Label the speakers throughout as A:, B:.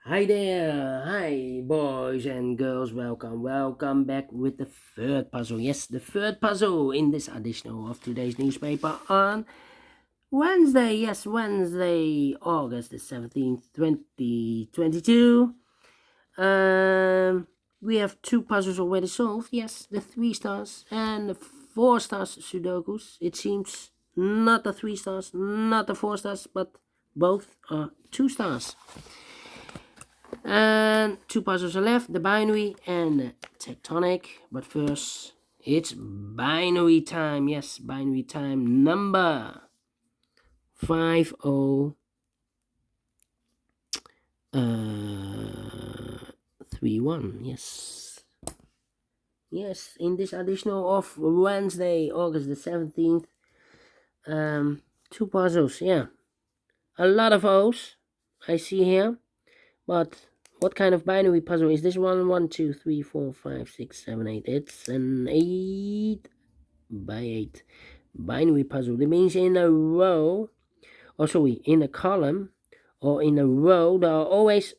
A: Hi there, hi boys and girls, welcome back with the third puzzle. Yes, the third puzzle in this edition of today's newspaper on Wednesday. Yes, Wednesday, August the 17th, 2022. We have two puzzles already solved. Yes, the 3 stars and the 4 stars Sudokus. It seems not the 3 stars, not the 4 stars, but both are 2 stars. And 2 puzzles are left, the binary and the tectonic. But first, it's binary time. Yes, binary time number 5031. Yes, in this additional of Wednesday, August the 17th, 2 puzzles. Yeah, a lot of O's I see here, but what kind of binary puzzle is this one? 1, 2, 3, 4, 5, 6, 7, 8. It's an 8 by 8 binary puzzle. That means in a row, in a column or in a row, there are always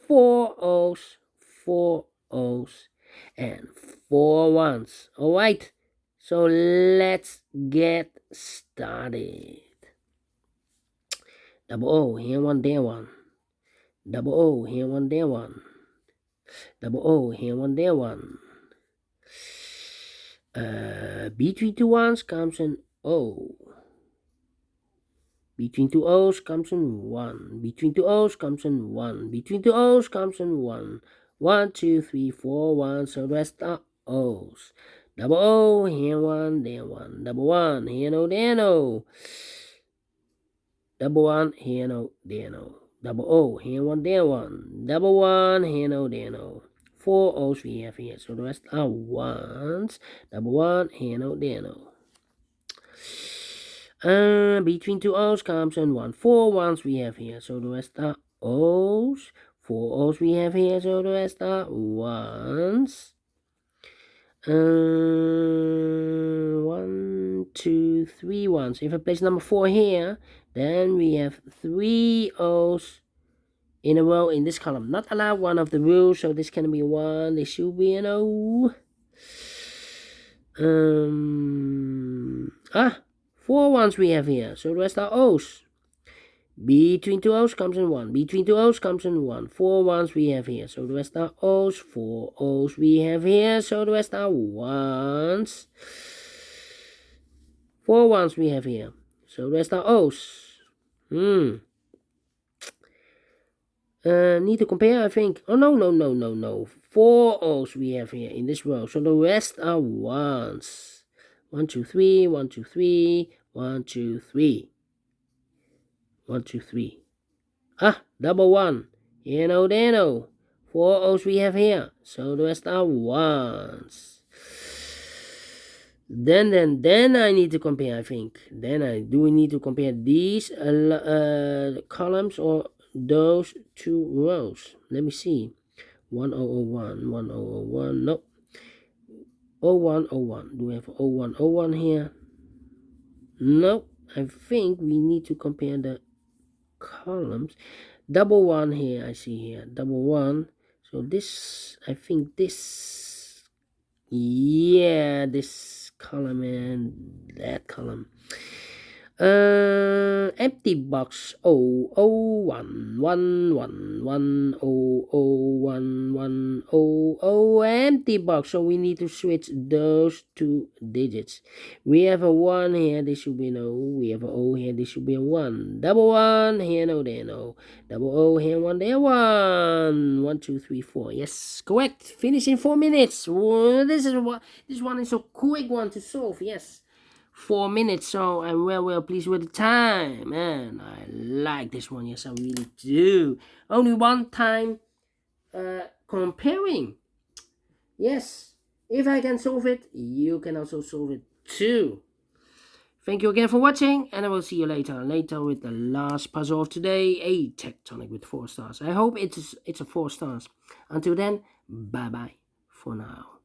A: 4 O's, 4 O's, and 4 ones. Alright, so let's get started. Double O, here one, there one. Double O, here one, there one. Double O, here one, there one. Between 2 ones comes an O. Between 2 O's comes an 1. Between 2 O's comes an 1. Between 2 O's comes an 1. 1, 2, 3, 4, 1. So the rest are O's. Double O, here one, there one. Double 1, here no, there no. Double 1, here no, there no. Double O, here one, there one. Double 1, here no, there no. 4 O's we have here, so the rest are 1s. Double 1, here no, there no. Between 2 O's comes an 1. 4 ones we have here, so the rest are O's. 4 O's we have here, so the rest are 1s. 1, 2, 3 ones. If I place number 4 here, then we have 3 O's in a row in this column. Not allowed, one of the rules, so this can be a 1, this should be an O. 4 ones we have here, so the rest are O's. Between 2 O's comes in 1. Between 2 O's comes in 1. 4 ones we have here, so the rest are O's. 4 O's we have here, so the rest are 1s. 4 ones we have here, so the rest are O's. Need to compare, I think. Oh, no. 4 O's we have here in this row, so the rest are 1s. 1, 2, 3, 1, 2, 3, 1, 2, 3. 1, 2, 3. Double 1. Here no, there no. 4 O's we have here, so the rest are 1s. Then I need to compare, I think. Do we need to compare these columns or those 2 rows? Let me see. 1001, 1001, no. 0101. Do we have 0101 here? No. I think we need to compare the columns. Double 1 here, I see here. Double 1. So this, I think this, yeah, this column and that column. Empty box 00111001100 empty box, so we need to switch those 2 digits. We have a 1 here, this should be an O. We have a O here, this should be a 1. Double 1 here, no, there no. Double O here, 1 there, 1. 1, 2, 3, 4. Yes, correct. Finish in 4 minutes. This one is a quick one to solve. Yes, 4 minutes, so I'm well pleased with the time, and I like this one. Yes, I really do. Only one time comparing. Yes, if I can solve it, you can also solve it too. Thank you again for watching, and I will see you later with the last puzzle of today, a tectonic with 4 stars. I hope it's a 4 stars. Until then, bye bye for now.